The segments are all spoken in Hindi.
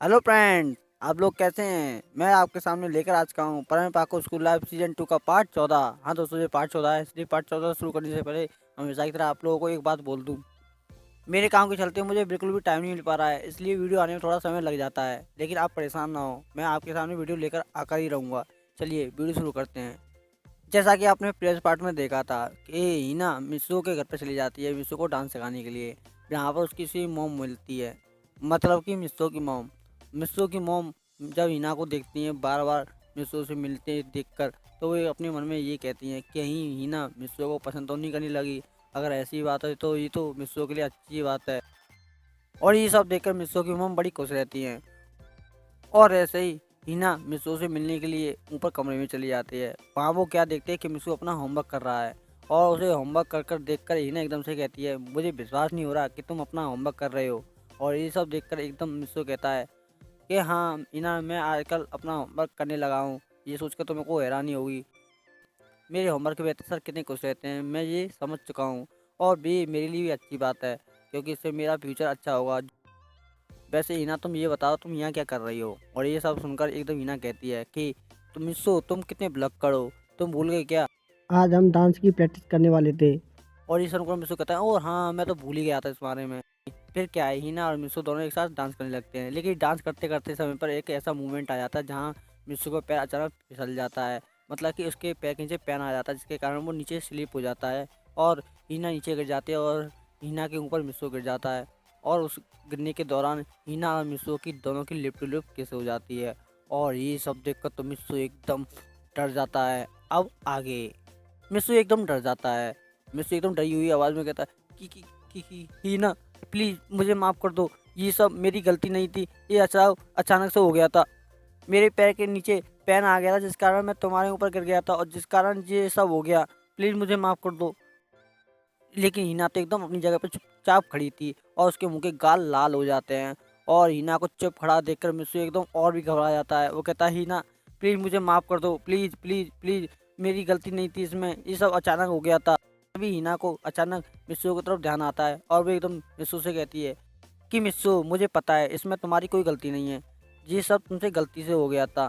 हेलो फ्रेंड, आप लोग कैसे हैं। मैं आपके सामने लेकर आज का हूँ परम पाको स्कूल लाइफ सीजन 2 का पार्ट 14। हाँ दोस्तों, ये पार्ट 14 है। इसलिए पार्ट 14 शुरू करने से पहले हमेशा की तरह आप लोगों को एक बात बोल दूँ। मेरे काम के चलते मुझे बिल्कुल भी टाइम नहीं मिल पा रहा है, इसलिए वीडियो आने में थोड़ा समय लग जाता है। लेकिन आप परेशान ना हो, मैं आपके सामने वीडियो लेकर आकर ही रहूँगा। चलिए वीडियो शुरू करते हैं। जैसा कि आपने प्रेस पार्ट में देखा था कि हिना मिस्सू के घर पर चली जाती है मिस्सू को डांस सिखाने के लिए, जहाँ पर उसकी सी मॉम मिलती है, मतलब कि मिस्सू की मॉम। मिस्सू की मॉम जब हिना को देखती हैं बार बार मिस्सू से मिलते देखकर, तो वो अपने मन में ये कहती हैं कि कहीं हिना मिस्सू को पसंद तो नहीं करने लगी। अगर ऐसी बात है तो ये तो मिस्सू के लिए अच्छी बात है। और ये सब देखकर मिस्सू की मॉम बड़ी खुश रहती हैं। और ऐसे ही हिना मिसू से मिलने के लिए ऊपर कमरे में चली जाती है। वहाँ वो क्या देखते हैं कि मिसू अपना होमवर्क कर रहा है, और उसे होमवर्क कर कर देखकर हिना एकदम से कहती है, मुझे विश्वास नहीं हो रहा कि तुम अपना होमवर्क कर रहे हो। और ये सब देखकर एकदम मिसू कहता है कि हाँ हिना, मैं आजकल अपना होमवर्क करने लगा हूँ। ये सोचकर तो मेरे को हैरानी होगी, मेरे होमवर्क के वजह से सर कितने खुश रहते हैं, मैं ये समझ चुका हूँ। और भी मेरे लिए भी अच्छी बात है, क्योंकि इससे मेरा फ्यूचर अच्छा होगा। वैसे हिना, तुम ये बताओ तुम यहाँ क्या कर रही हो। और ये सब सुनकर एकदम हिना कहती है कि तुम मिस्सो, तुम कितने भुलक्कड़ हो, तुम भूल गए क्या। आज हम डांस की प्रैक्टिस करने वाले थे। और ये सुनकर मिस्सो कहता है, और हाँ मैं तो भूल ही गया था इस बारे में। फिर क्या है, हिना और मिस्सो दोनों एक साथ डांस करने लगते हैं। लेकिन डांस करते करते समय पर एक ऐसा मूवमेंट आ जाता है जहाँ मिस्सो का पैर अचानक फिसल जाता है, मतलब कि उसके पैर के नीचे पैन आ जाता है, जिसके कारण वो नीचे स्लिप हो जाता है। और हिना नीचे गिर जाती है, और हिना के ऊपर मिस्सो गिर जाता है। और उस गिरने के दौरान हिना और मिस्सो की दोनों की लिप टू लिप किस हो जाती है। और ये सब देखकर तो मिस्सो एकदम डर जाता है। अब आगे मिस्सू एकदम डर जाता है। मिस्सू एकदम डरी हुई आवाज़ में कहता है कि हिना, प्लीज़ मुझे माफ़ कर दो, ये सब मेरी गलती नहीं थी, ये अचानक से हो गया था। मेरे पैर के नीचे पेन आ गया था, जिस कारण मैं तुम्हारे ऊपर गिर गया था, और जिस कारण ये सब हो गया। प्लीज़ मुझे माफ़ कर दो। लेकिन हिना तो एकदम अपनी जगह पे चुपचाप खड़ी थी, और उसके मुंह के गाल लाल हो जाते हैं। और हिना को चुप खड़ा देखकर मिस्सू एकदम और भी घबरा जाता है। वो कहता है, हिना प्लीज़ मुझे माफ़ कर दो, प्लीज़ प्लीज़ प्लीज़, मेरी गलती नहीं थी इसमें, ये सब अचानक हो गया था। तभी हिना को अचानक मिस्सू की तरफ ध्यान आता है, और वो एकदम मिस्सू से कहती है कि मिस्सू, मुझे पता है इसमें तुम्हारी कोई गलती नहीं है, ये सब तुमसे गलती से हो गया था,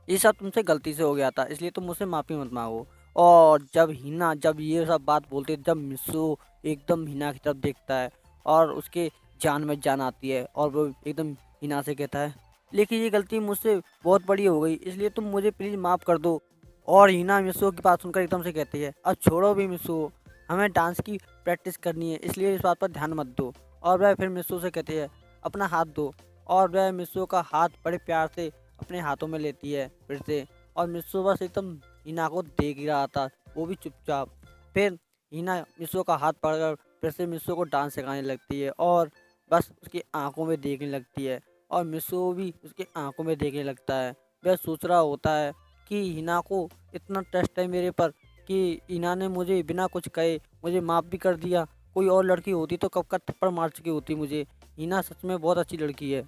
ये सब तुमसे गलती से हो गया था, इसलिए तुम मुझसे माफ़ी मत मांगो। और जब ये सब बात बोलते, जब मिस्सू एकदम हिना की तरफ देखता है, और उसके जान में जान आती है, और वो एकदम हिना से कहता है, लेकिन ये गलती मुझसे बहुत बड़ी हो गई, इसलिए तुम मुझे प्लीज़ माफ़ कर दो। और हिना मिस्सू की बात सुनकर एकदम से कहती है, अब छोड़ो भी मिस्सू, हमें डांस की प्रैक्टिस करनी है, इसलिए इस बात पर ध्यान मत दो। और वह फिर मिस्सू से कहती है, अपना हाथ दो। और वह मिस्सू का हाथ बड़े प्यार से अपने हाथों में लेती है फिर से। और मिस्सू बस एकदम हिना को देख ही रहा था, वो भी चुपचाप। फिर हिना मिस्सू का हाथ पकड़कर फिर से मिस्सू को डांस सिखाने लगती है, और बस उसकी आंखों में देखने लगती है, और मिस्सू भी उसकी आंखों में देखने लगता है। वह सोच रहा होता है कि हिना को इतना ट्रस्ट है मेरे पर, कि हिना ने मुझे बिना कुछ कहे मुझे माफ़ भी कर दिया। कोई और लड़की होती तो कब का थप्पड़ मार चुकी होती मुझे। हिना सच में बहुत अच्छी लड़की है।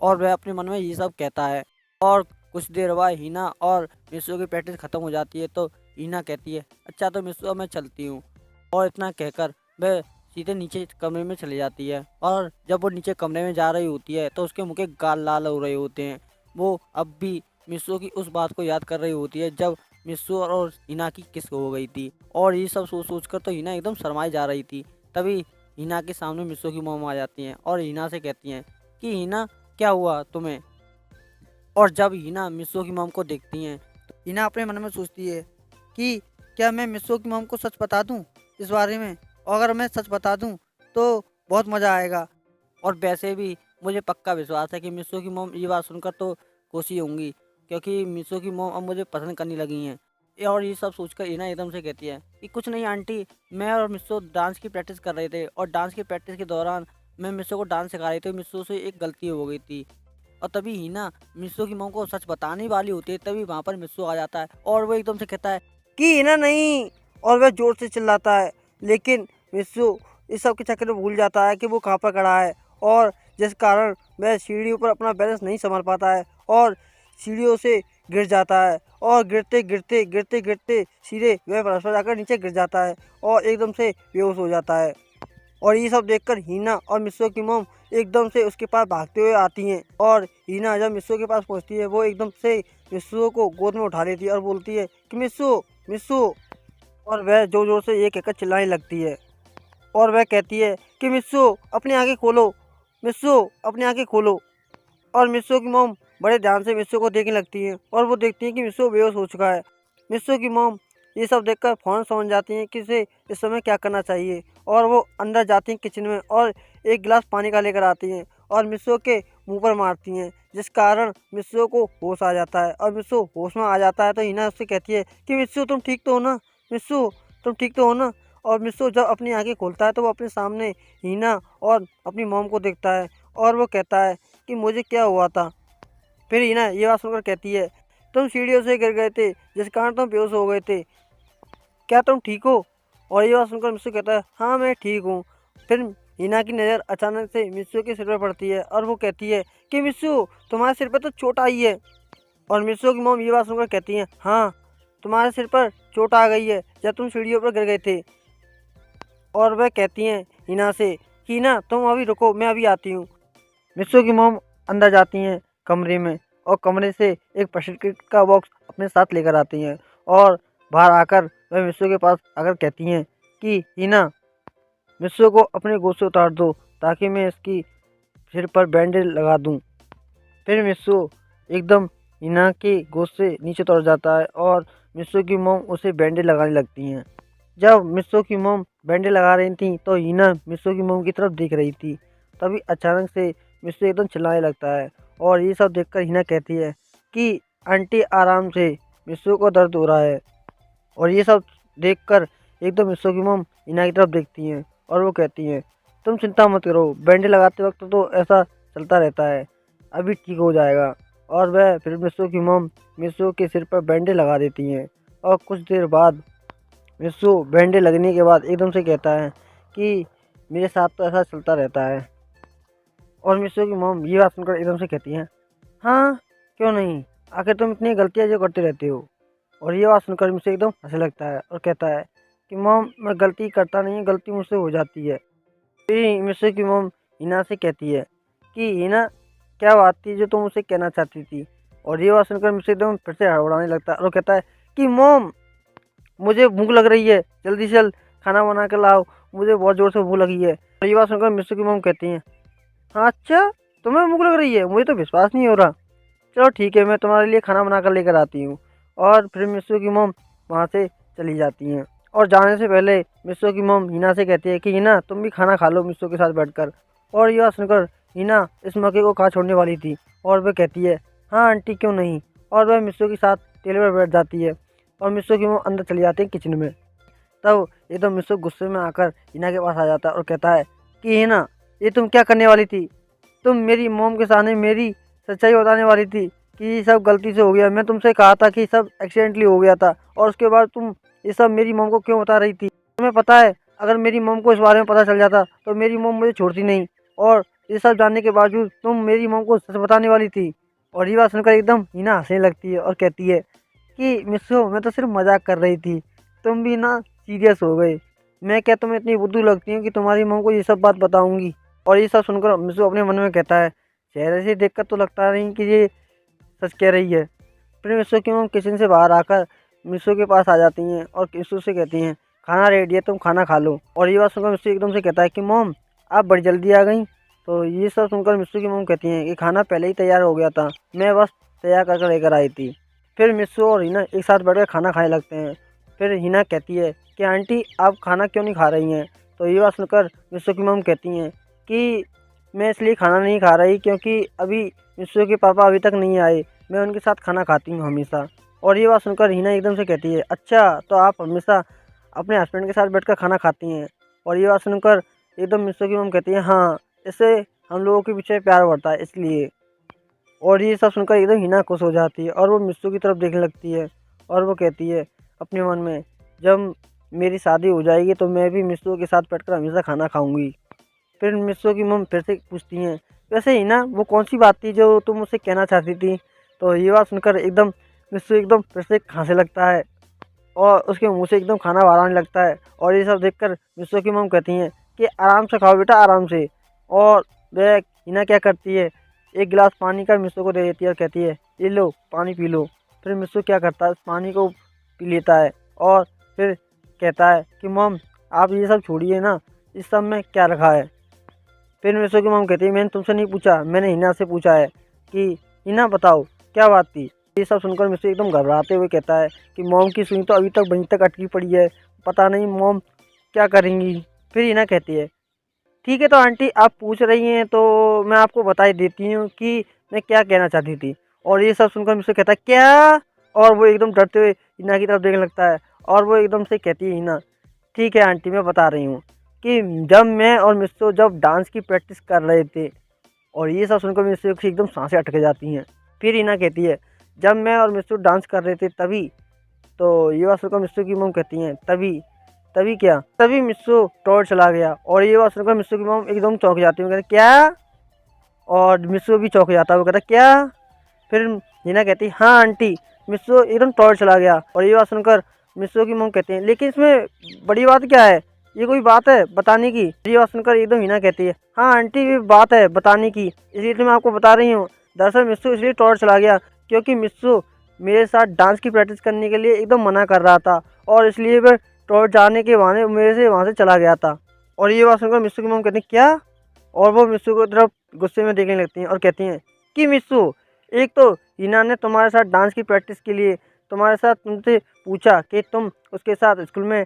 और वह अपने मन में ये सब कहता है। और कुछ देर बाद हिना और मिस्सू की प्रैक्टिस ख़त्म हो जाती है, तो हिना कहती है, अच्छा तो मिस्सू अब मैं चलती हूँ। और इतना कहकर वह सीधे नीचे कमरे में चली जाती है। और जब वो नीचे कमरे में जा रही होती है, तो उसके मुँह के गाल लाल हो रहे होते हैं। वो अब भी मिस्सू की उस बात को याद कर रही होती है, जब मिस्सू और हिना की किस हो गई थी। और ये सब सोच सोच कर तो हिना एकदम शर्माई जा रही थी। तभी हिना के सामने मिस्सू की मॉम आ जाती हैं, और हिना से कहती हैं कि हिना, क्या हुआ तुम्हें। और जब हिना मिस्सू की मॉम को देखती हैं, तो हिना अपने मन में सोचती है कि क्या मैं मिस्सू की मॉम को सच बता दूं इस बारे में। और अगर मैं सच बता दूं तो बहुत मज़ा आएगा। और वैसे भी मुझे पक्का विश्वास है कि मिस्सू की मॉम ये बात सुनकर तो खुशी होंगी, क्योंकि मिस्सू की मॉम अब मुझे पसंद करने लगी हैं। और ये सब सोचकर हिना एकदम से कहती है कि कुछ नहीं आंटी, मैं और मिस्सू डांस की प्रैक्टिस कर रहे थे, और डांस की प्रैक्टिस के दौरान मैं मिस्सू को डांस सिखा रही थी, मिस्सू से एक गलती हो गई थी। और तभी हिना मिस्सू की मॉम को सच बताने वाली होती है, तभी वहाँ पर मिस्सू आ जाता है, और वो एकदम से कहता है कि हिना नहीं। और वह जोर से चिल्लाता है, लेकिन मिस्सू इस सब के चक्कर में भूल जाता है कि वो कहाँ पर खड़ा है। और जिस कारण वह सीढ़ियों पर अपना बैलेंस नहीं संभाल पाता है, और सीढ़ियों से गिर जाता है, और गिरते गिरते गिरते गिरते सीधे वह फर्श पर जाकर नीचे गिर जाता है, और एकदम से बेहोश हो जाता है। और ये सब देखकर हीना और मिस्सो की मॉम एकदम से उसके पास भागते हुए आती हैं। और हीना जब मिस्सो के पास पहुंचती है वो एकदम से मिस्सो को गोद में उठा लेती है और बोलती है कि मिस्सो मिस्सो। और वह जोर जोर से ये कहकर चिल्लाने लगती है और वह कहती है कि मिस्सो अपनी आंखें खोलो, मिस्सो अपनी आंखें खोलो। और मिस्सो की मॉम बड़े ध्यान से मिस्सो को देखने लगती है और वो देखती है कि मिस्सो बेहोश हो चुका है। मिस्सो की मॉम ये सब देखकर फ़ौरन समझ जाती हैं कि इसे इस समय क्या करना चाहिए और वो अंदर जाती हैं किचन में और एक गिलास पानी का लेकर आती हैं और मिस्सो के मुंह पर मारती हैं, जिस कारण मिस्सो को होश आ जाता है। और मिस्सो होश में आ जाता है तो हिना उससे कहती है कि मिस्सो तुम ठीक तो हो ना, मिस्सो तुम ठीक तो हो ना। और मिस्सो जब अपनी आंखें खोलता है तो वो अपने सामने हिना और अपनी मॉम को देखता है और वो कहता है कि मुझे क्या हुआ था। फिर हिना ये बात सुनकर कहती है तुम सीढ़ियों से गिर गए थे जिस कारण तुम बेहोश हो गए थे, क्या तुम ठीक हो। और ये बात सुनकर मिस्सू कहता है हाँ मैं ठीक हूँ। फिर हिना की नज़र अचानक से मिस्सू के सिर पर पड़ती है और वो कहती है कि मिस्सू तुम्हारे सिर पर तो चोट आई है। और मिस्सू की मॉम ये बात सुनकर कहती है हाँ तुम्हारे सिर पर चोट आ गई है जब तुम सीढ़ियों पर गिर गए थे। और वह कहती हैं हिना से कि हिना तुम अभी रुको मैं अभी आती हूँ। मिस्सू की मॉम अंदर जाती हैं कमरे में और कमरे से एक प्रेशर किट का बॉक्स अपने साथ लेकर आती हैं और बाहर आकर वह मिस्सू के पास आकर कहती हैं कि हिना मिस्सू को अपने गोद से उतार दो ताकि मैं इसकी सिर पर बैंडेज लगा दूं। फिर मिस्सू एकदम हिना के गोद से नीचे उतर जाता है और मिस्सू की मॉम उसे बैंडेज लगाने लगती हैं। जब मिस्सू की मॉम बैंडेज लगा रही थी तो हिना मिस्सू की मॉम की तरफ देख रही थी। तभी अचानक से मिस्सू एकदम चिल्लाने लगता है और ये सब देखकर हिना कहती है कि आंटी आराम से, मिस्सू को दर्द हो रहा है। और ये सब देखकर एकदम मिस्सू की मॉम हिना की तरफ देखती हैं और वो कहती हैं तुम चिंता मत करो, बैंडेज लगाते वक्त तो ऐसा चलता रहता है, अभी ठीक हो जाएगा। और वह फिर मिस्सू की मॉम मिस्सू के सिर पर बैंडेज लगा देती हैं और कुछ देर बाद मिस्सू बैंडेज लगने के बाद एकदम से कहता है कि मेरे साथ तो ऐसा चलता रहता है। और मिस्सू की मॉम ये बात सुनकर एकदम से कहती हैं हाँ क्यों नहीं, आखिर तुम इतनी गलतियाँ जो करते रहते हो। और ये बात सुनकर मुझसे एकदम हंसने लगता है और कहता है कि मॉम मैं गलती करता नहीं, गलती मुझसे हो जाती है। फिर मिस्सू की मॉम हिना से कहती है कि हिना क्या बात थी जो तुम मुझसे कहना चाहती थी। और ये बात सुनकर मुझसे एकदम फिर से हड़बड़ाने लगता है और कहता है कि मॉम मुझे भूख लग रही है, जल्दी से जल्द खाना बना कर लाओ, मुझे बहुत ज़ोर से भूख लगी है। और ये बात सुनकर मिस्सू की मॉम कहती हैं हाँ अच्छा तुम्हें भूख लग रही है, मुझे तो विश्वास नहीं हो रहा, चलो ठीक है मैं तुम्हारे लिए खाना बना कर लेकर आती हूँ। और फिर मिस्सू की मॉम वहाँ से चली जाती हैं और जाने से पहले मिस्सू की मॉम हिना से कहती है कि हिना तुम भी खाना खा लो मिस्सू के साथ बैठकर। और यह सुनकर हिना इस मौके को कहाँ छोड़ने वाली थी और वह कहती है हाँ आंटी क्यों नहीं। और वह मिस्सू के साथ टेबल पर बैठ जाती है और मिस्सू की मॉम अंदर चली जाती है किचन में। तब एकदम मिस्सू गुस्से में आकर हिना के पास आ जाता है और कहता है कि हिना ये तुम क्या करने वाली थी, तुम मेरी मॉम के सामने मेरी सच्चाई बताने वाली थी कि ये सब गलती से हो गया, मैं तुमसे कहा था कि सब एक्सीडेंटली हो गया था और उसके बाद तुम ये सब मेरी मॉम को क्यों बता रही थी। तुम्हें पता है अगर मेरी मॉम को इस बारे में पता चल जाता तो मेरी मॉम मुझे छोड़ती नहीं, और ये सब जानने के बावजूद तुम मेरी मॉम को सच बताने वाली थी। और ये बात सुनकर एकदम हिना हंसने लगती है और कहती है कि मिस्सू मैं तो सिर्फ मजाक कर रही थी, तुम भी ना सीरियस हो गए, मैं क्या तुम्हें इतनी बुद्धू लगती हूँ कि तुम्हारी मॉम को ये सब बात बताऊँगी। और ये सब सुनकर मिस्सू अपने मन में कहता है चेहरे से देखकर तो लगता नहीं कि ये सच कह रही है। फिर मिस्सू की मॉम किचन से बाहर आकर मिस्सू के पास आ जाती हैं और मिस्सू से कहती हैं खाना रेडी है तुम खाना खा लो। और ये बात सुनकर मिस्सू एकदम से कहता है कि मॉम आप बड़ी जल्दी आ गई। तो ये सब सुनकर मिस्सू की मॉम कहती हैं कि खाना पहले ही तैयार हो गया था, मैं बस तैयार कर लेकर आई थी। फिर मिस्सू और हिना एक साथ बैठकर खाना खाने लगते हैं। फिर हिना कहती है कि आंटी आप खाना क्यों नहीं खा रही हैं। तो ये बात सुनकर मिस्सू की मॉम कहती हैं कि मैं इसलिए खाना नहीं खा रही क्योंकि अभी मिस्सू के पापा अभी तक नहीं आए, मैं उनके साथ खाना खाती हूँ हमेशा। और ये बात सुनकर हिना एकदम से कहती है अच्छा तो आप हमेशा अपने हस्बैंड के साथ बैठकर खाना खाती हैं। और ये बात सुनकर एकदम मिस्सू की मॉम कहती है हाँ इससे हम लोगों के पीछे प्यार बढ़ता है इसलिए। और ये सब सुनकर एकदम हिना खुश हो जाती है और वो मिस्सू की तरफ देखने लगती है और वो कहती है अपने मन में जब मेरी शादी हो जाएगी तो मैं भी मिस्सू के साथ बैठकर हमेशा खाना खाऊंगी। फिर मिस्सू की मॉम फिर से पूछती हैं वैसे हिना वो कौन सी बात थी जो तुम मुझसे कहना चाहती थी। तो ये बात सुनकर एकदम मिस्सू एकदम फिर से हंसने लगता है और उसके मुंह से एकदम खाना बाहर आने लगता है। और ये सब देखकर मिस्सू की मॉम कहती हैं कि आराम से खाओ बेटा, आराम से। और वह हिना क्या करती है, एक गिलास पानी का मिस्सू को दे देती है और कहती है, ये लो पानी पी लो। फिर मिस्सू क्या करता है, उस पानी को पी लेता है और फिर कहता है कि मॉम आप ये सब छोड़िए ना, इस सब में क्या रखा है। फिर मिस्सू की मॉम कहती है, मैंने तुमसे नहीं पूछा, मैंने हिना से पूछा है कि हिना बताओ क्या बात थी। ये सब सुनकर मिस्सू एकदम घबराते हुए कहता है कि मॉम की सुई तो अभी तक वहीं तक अटकी पड़ी है, पता नहीं मॉम क्या करेंगी। फिर हिना कहती है, ठीक है तो आंटी आप पूछ रही हैं तो मैं आपको बता ही देती हूँ कि मैं क्या कहना चाहती थी। और ये सब सुनकर मुझसे कहता है क्या, और वो एकदम डरते हुए हिना की तरफ देखने लगता है और वो एकदम से कहती है, हिना ठीक है आंटी मैं बता रही हूँ कि जब मैं और मिस्सू जब डांस की प्रैक्टिस कर रहे थे। और ये सब सुनकर मिस्सू की एकदम सांसें अटक जाती हैं। फिर हिना कहती है, जब मैं और मिस्सू डांस कर रहे थे तभी। तो ये बात सुनकर मिस्सू की मॉम कहती हैं, तभी तभी क्या, तभी मिस्सू टॉर्च चला गया। और ये बात सुनकर मिस्सू की मॉम एकदम चौंक जाती है, कहते क्या, और मिस्सू भी चौंक जाता है, वो कहता क्या। फिर हिना कहती हाँ आंटी, मिस्सू एकदम टॉर्च चला गया। और ये बात सुनकर मिस्सू की मॉम कहते हैं, लेकिन इसमें बड़ी बात क्या है, ये कोई बात है बताने की। ये बात सुनकर एकदम हिना कहती है, हाँ आंटी ये बात है बताने की, इसलिए तो मैं आपको बता रही हूँ। दरअसल मिस्सू इसलिए टॉर्च चला गया क्योंकि मिस्सू मेरे साथ डांस की प्रैक्टिस करने के लिए एकदम मना कर रहा था, और इसलिए वह टॉर्च जाने के बहाने मेरे से वहाँ से चला गया था। और ये बात सुनकर मिस्सू की मॉम कहती हैं क्या, और वो मिस्सू की तरफ गुस्से में देखने लगती हैं और कहती हैं कि मिस्सू, एक तो हिना ने तुम्हारे साथ डांस की प्रैक्टिस के लिए तुम्हारे साथ तुमसे पूछा कि तुम उसके साथ स्कूल में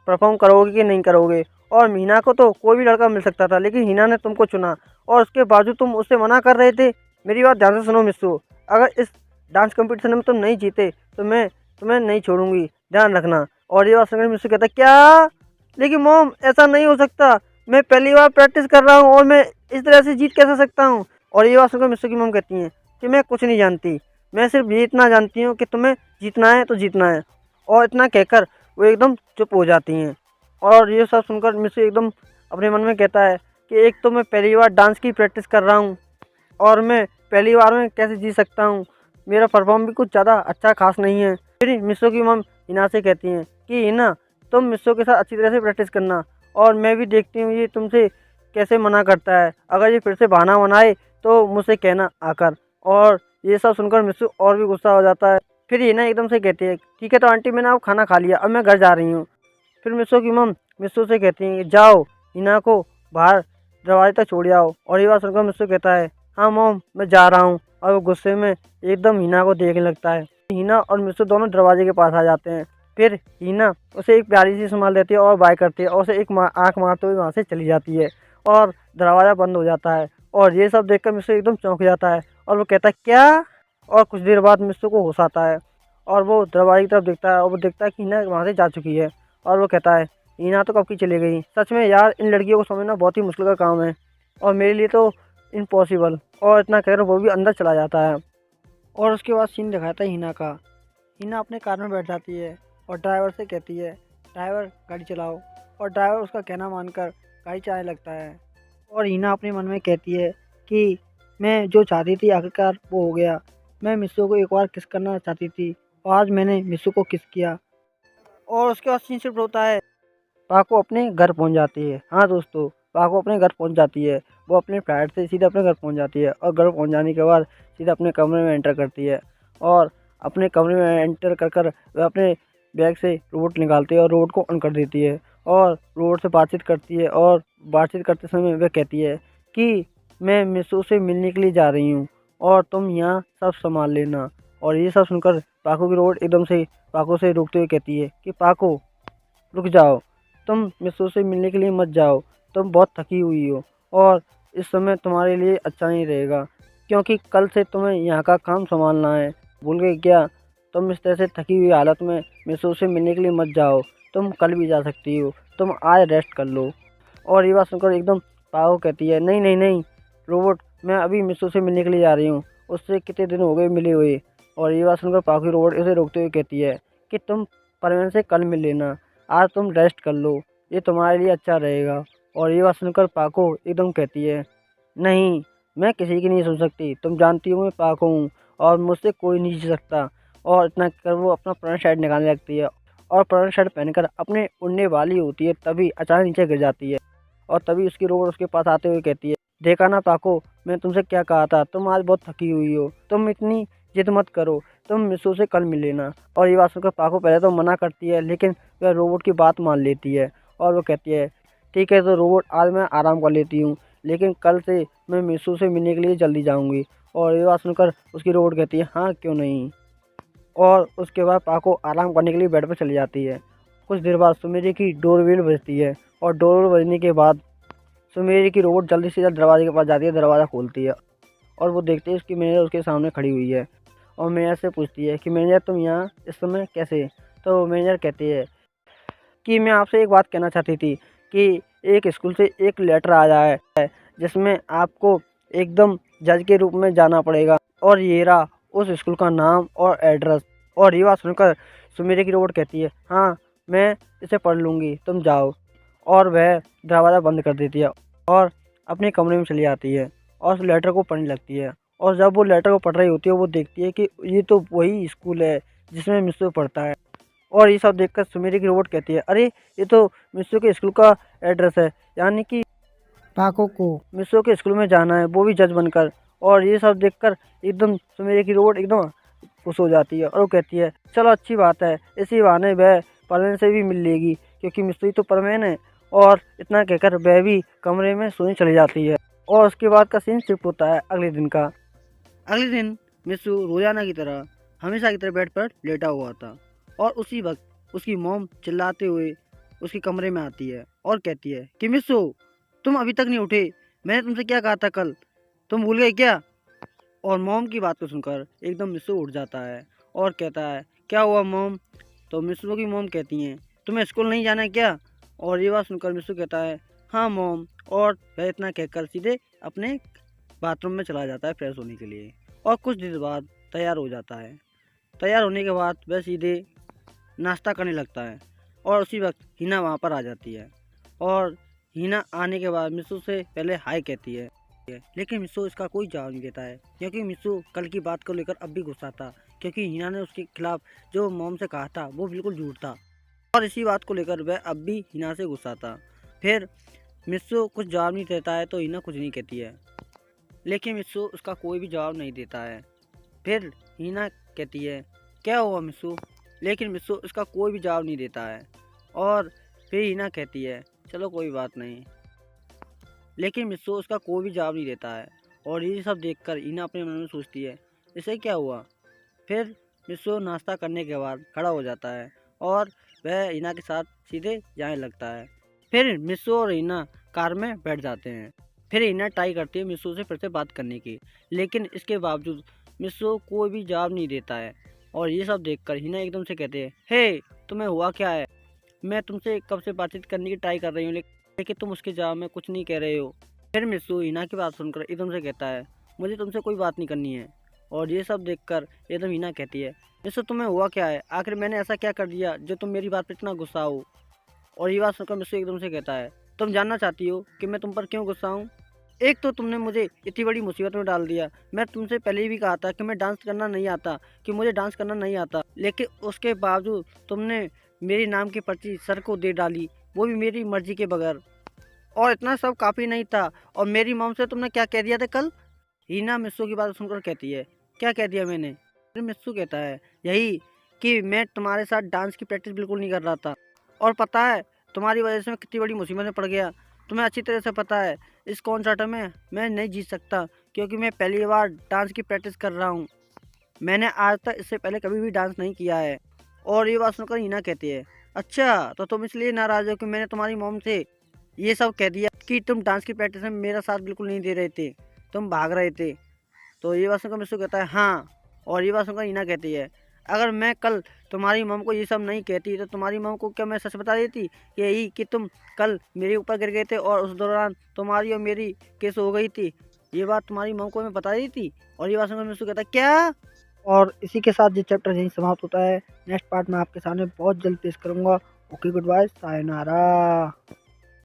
परफॉर्म करोगे कि नहीं करोगे, और मीना को तो कोई भी लड़का मिल सकता था लेकिन हिना ने तुमको चुना, और उसके बावजूद तुम उससे मना कर रहे थे। मेरी बात ध्यान से सुनो मिस्सू, अगर इस डांस कंपटीशन में तुम नहीं जीते तो मैं तुम्हें नहीं छोड़ूंगी, ध्यान रखना। और ये बात सुनकर मिस्सू कहता क्या, लेकिन मॉम ऐसा नहीं हो सकता, मैं पहली बार प्रैक्टिस कर रहा हूँ और मैं इस तरह से जीत कैसे सकता हूँ। और ये बात सुनकर मिस्सू की मॉम कहती हैं कि मैं कुछ नहीं जानती, मैं सिर्फ ये इतना जानती हूँ कि तुम्हें जीतना है तो जीतना है। और इतना कहकर वो एकदम चुप हो जाती हैं। और ये सब सुनकर मिस्सू एकदम अपने मन में कहता है कि एक तो मैं पहली बार डांस की प्रैक्टिस कर रहा हूँ और मैं पहली बार में कैसे जीत सकता हूँ, मेरा परफॉर्म भी कुछ ज़्यादा अच्छा खास नहीं है। फिर मिस्सू की मम हिना से कहती हैं कि हिना तुम मिस्सू के साथ अच्छी तरह से प्रैक्टिस करना, और मैं भी देखती हूँ ये तुमसे कैसे मना करता है, अगर ये फिर से बहाना बनाए तो मुझसे कहना आकर। और ये सब सुनकर मिस्सू और भी गुस्सा हो जाता है। फिर हिना एकदम से कहती है, ठीक है तो आंटी मैंने अब खाना खा लिया, अब मैं घर जा रही हूँ। फिर मिस्सू की मम मिस्सू से कहती हैं कि जाओ हिना को बाहर दरवाजे तक छोड़ आओ। और ये बात सुनकर मिस्सू कहता है, हाँ मॉम मैं जा रहा हूँ। और वो गुस्से में एकदम हिना को देखने लगता है। हिना और मिस्सू दोनों दरवाजे के पास आ जाते हैं। फिर हिना उसे एक प्यारी सी संभाल देती है और बाय करती है और उसे एक आँख मारते हुए वहाँ से चली जाती है और दरवाज़ा बंद हो जाता है। और ये सब देखकर मिस्सू एकदम चौंक जाता है और वो कहता है क्या। और कुछ देर बाद मिस्सू को होश आता है और वो दरवाजे की तरफ देखता है और वो देखता है कि हिना वहाँ से जा चुकी है। और वो कहता है, हिना तो कब की चली गई, सच में यार इन लड़कियों को समझना बहुत ही मुश्किल का काम है और मेरे लिए तो इम्पॉसिबल। और इतना कहकर वो भी अंदर चला जाता है। और उसके बाद सीन दिखाता है हिना का। हिना अपने कार में बैठ जाती है और ड्राइवर से कहती है, ड्राइवर गाड़ी चलाओ। और ड्राइवर उसका कहना मानकर गाड़ी चलाने लगता है। और हिना अपने मन में कहती है कि मैं जो चाहती थी आखिरकार वो हो गया, मैं मिस्सू को एक बार किस करना चाहती थी और आज मैंने मिस्सू को किस किया। और उसके बाद सीन शिफ्ट होता है, पाको अपने घर पहुंच जाती है। हाँ दोस्तों, पाको अपने घर पहुंच जाती है। वो अपने फ्लाइट से सीधे अपने घर पहुंच जाती है और घर पहुंच जाने के बाद सीधे अपने कमरे में एंटर करती है। और अपने कमरे में एंटर कर कर वह अपने बैग से रोबोट निकालती है और रोबोट को ऑन कर देती है और रोबोट से बातचीत करती है। और बातचीत करते समय वह कहती है कि मैं मिस्सू से मिलने के लिए जा रही हूँ और तुम यहाँ सब संभाल लेना। और ये सब सुनकर पाको की रोबोट एकदम से पाको से रोकते हुए कहती है कि पाको रुक जाओ, तुम मिस्सू से मिलने के लिए मत जाओ, तुम बहुत थकी हुई हो और इस समय तुम्हारे लिए अच्छा नहीं रहेगा क्योंकि कल से तुम्हें यहाँ का काम संभालना है। भूल गए क्या, तुम इस तरह से थकी हुई हालत में मिस्सू से मिलने के लिए मत जाओ, तुम कल भी जा सकती हो, तुम आज रेस्ट कर लो। और ये बात सुनकर एकदम पाओ कहती है, नहीं नहीं नहीं रोबोट, मैं अभी मिस्सू से मिलने के लिए जा रही हूँ, उससे कितने दिन हो गए मिले हुए। और ये बात सुनकर पाओ की रोबोट उसे रोकते हुए कहती है कि तुम परवीन से कल मिल लेना, आज तुम रेस्ट कर लो, ये तुम्हारे लिए अच्छा रहेगा। और ये बात सुनकर पाको एकदम कहती है, नहीं मैं किसी की नहीं सुन सकती, तुम जानती हो मैं पाको हूँ और मुझसे कोई नहीं जीत सकता। और इतना कर वो अपना पुराना शर्ट निकालने लगती है और पुराना शर्ट पहनकर अपने उड़ने वाली होती है, तभी अचानक नीचे गिर जाती है। और तभी उसकी रोबोट उसके पास आते हुए कहती है, देखा ना पाको, मैं तुमसे क्या कहा था, तुम आज बहुत थकी हुई हो, तुम इतनी जिद मत करो, तुम मिसू से कल मिल लेना। और ये बात सुनकर पाको पहले तो मना करती है, लेकिन वह रोबोट की बात मान लेती है और वो कहती है, ठीक है तो रोबोट, आज मैं आराम कर लेती हूँ, लेकिन कल से मैं मिसू से मिलने के लिए जल्दी जाऊँगी। और ये बात सुनकर उसकी रोबोट कहती है, हाँ क्यों नहीं। और उसके बाद पाको आराम करने के लिए बेड पर चली जाती है। कुछ देर बाद सुमेरी की डोरबेल बजती है और डोरबेल बजने के बाद सुमेरी की रोबोट जल्दी से जल्द दरवाजे के पास जाती है, दरवाज़ा खोलती है और वो देखती है उसकी मैनेजर उसके सामने खड़ी हुई है और मैनेजर से पूछती है कि मैनेजर तुम यहाँ इस समय कैसे। तो मैनेजर कहती है कि मैं आपसे एक बात कहना चाहती थी कि एक स्कूल से एक लेटर आया है जिसमें आपको एकदम जज के रूप में जाना पड़ेगा, और ये रहा उस स्कूल का नाम और एड्रेस। और ये बात सुनकर सुमेरी की रोबोट कहती है, हाँ मैं इसे पढ़ लूँगी, तुम जाओ। और वह दरवाज़ा बंद कर देती है और अपने कमरे में चली जाती है और उस लेटर को पढ़ने लगती है। और जब वो लेटर को पढ़ रही होती है, वो देखती है कि ये तो वही स्कूल है जिसमें मिस्सू पढ़ता है। और ये सब देखकर सुमेरी की रोबोट कहती है, अरे ये तो मिस्सू के स्कूल का एड्रेस है, यानी कि पाको को मिस्सू के स्कूल में जाना है, वो भी जज बनकर। और ये सब देखकर एकदम सुमेरी की रोबोट एकदम खुश हो जाती है और वो कहती है, चलो अच्छी बात है, इसी बहाने वह परवीन से भी मिल लेगी, क्योंकि मिस्सू ही तो परवीन है। और इतना कहकर वह भी कमरे में सोने चली जाती है। और उसके बाद का सीन शिफ्ट होता है अगले दिन का। अगले दिन मिस्सू रोजाना की तरह हमेशा की तरह बेड पर लेटा हुआ था और उसी वक्त उसकी मॉम चिल्लाते हुए उसके कमरे में आती है और कहती है कि मिस्सू, तुम अभी तक नहीं उठे, मैंने तुमसे क्या कहा था कल, तुम भूल गए क्या। और मॉम की बात को सुनकर एकदम मिस्सू उठ जाता है और कहता है, क्या हुआ मॉम। तो मिस्सू की मॉम कहती हैं, तुम्हें स्कूल नहीं जाना है क्या। और ये बात सुनकर मिस्सू कहता है, हाँ मॉम। और वह इतना कहकर सीधे अपने बाथरूम में चला जाता है फ्रेश होने के लिए और कुछ देर बाद तैयार हो जाता है। तैयार होने के बाद वह सीधे नाश्ता करने लगता है और उसी वक्त हिना वहाँ पर आ जाती है। और हिना आने के बाद मिस्सू से पहले हाय कहती है, लेकिन मिस्सू इसका कोई जवाब नहीं देता है, क्योंकि मिस्सू कल की बात को लेकर अब भी गुस्सा था, क्योंकि हिना ने उसके खिलाफ जो मॉम से कहा था वो बिल्कुल झूठ था और इसी बात को लेकर वह अब भी हिना से गुस्सा था। फिर मिस्सू कुछ जवाब नहीं देता है तो हिना कुछ नहीं कहती है, लेकिन मिस्सू उसका कोई भी जवाब नहीं देता है। फिर हिना कहती है, क्या हुआ मिस्सू, लेकिन मिस्सू उसका कोई भी जवाब नहीं देता है। और फिर हिना कहती है, चलो कोई बात नहीं, लेकिन मिस्सू उसका कोई भी जवाब नहीं देता है। और ये सब देखकर हिना अपने मन में सोचती है, इसे क्या हुआ। फिर मिस्सू नाश्ता करने के बाद खड़ा हो जाता है और वह हिना के साथ सीधे जाने लगता है। फिर मिस्सू और हिना कार में बैठ जाते हैं। फिर हिना ट्राई करती है मिस्सू से फिर से बात करने की, लेकिन इसके बावजूद मिस्सू कोई भी जवाब नहीं देता है। और ये सब देखकर हिना एकदम से कहते हैं, हे तुम्हें हुआ क्या है, मैं तुमसे कब से बातचीत करने की ट्राई कर रही हूँ, लेकिन तुम उसके जवाब में कुछ नहीं कह रहे हो। फिर मिस्सू हिना की बात सुनकर एकदम से कहता है, मुझे तुमसे कोई बात नहीं करनी है। और ये सब देखकर एकदम हिना कहती है, मिस्सू तुम्हें हुआ क्या है, आखिर मैंने ऐसा क्या कर दिया जो तुम मेरी बात पर इतना गुस्सा हो। और ये बात सुनकर मिस्सू एकदम से कहता है, तुम जानना चाहती हो कि मैं तुम पर क्यों गुस्सा हूँ। एक तो तुमने मुझे इतनी बड़ी मुसीबत में डाल दिया, मैं तुमसे पहले भी कहा था कि मैं डांस करना नहीं आता, कि मुझे डांस करना नहीं आता, लेकिन उसके बावजूद तुमने मेरी नाम की पर्ची सर को दे डाली, वो भी मेरी मर्जी के बगैर। और इतना सब काफ़ी नहीं था, और मेरी मॉम से तुमने क्या कह दिया था कल। हीना मिस्सू की बात सुनकर कहती है, क्या कह दिया मैंने। फिर मिस्सू कहता है, यही कि मैं तुम्हारे साथ डांस की प्रैक्टिस बिल्कुल नहीं कर रहा था, और पता है तुम्हारी वजह से मैं कितनी बड़ी मुसीबत में पड़ गया। तुम्हें अच्छी तरह से पता है इस कॉन्सर्ट में मैं नहीं जीत सकता, क्योंकि मैं पहली बार डांस की प्रैक्टिस कर रहा हूँ, मैंने आज तक इससे पहले कभी भी डांस नहीं किया है। और ये बात सुनकर हीना कहती है, अच्छा तो तुम इसलिए नाराज़ हो कि मैंने तुम्हारी मॉम से ये सब कह दिया कि तुम डांस की प्रैक्टिस में मेरा साथ बिल्कुल नहीं दे रहे थे, तुम भाग रहे थे। तो ये बात सुनकर मिस्सू कहता है, हाँ। और ये बात सुनकर हीना कहती है, अगर मैं कल तुम्हारी मॉम को ये सब नहीं कहती तो तुम्हारी मॉम को क्या मैं सच बता देती कि यही कि तुम कल मेरे ऊपर गिर गए थे और उस दौरान तुम्हारी और मेरी केस हो गई थी, ये बात तुम्हारी मॉम को मैं बता दी थी। और ये बात सुनकर मिस्सू कहता है, क्या। और इसी के साथ ये चैप्टर यहीं समाप्त होता है। नेक्स्ट पार्ट में आपके सामने बहुत जल्द पेश करूँगा। Okay, good bye, sayonara.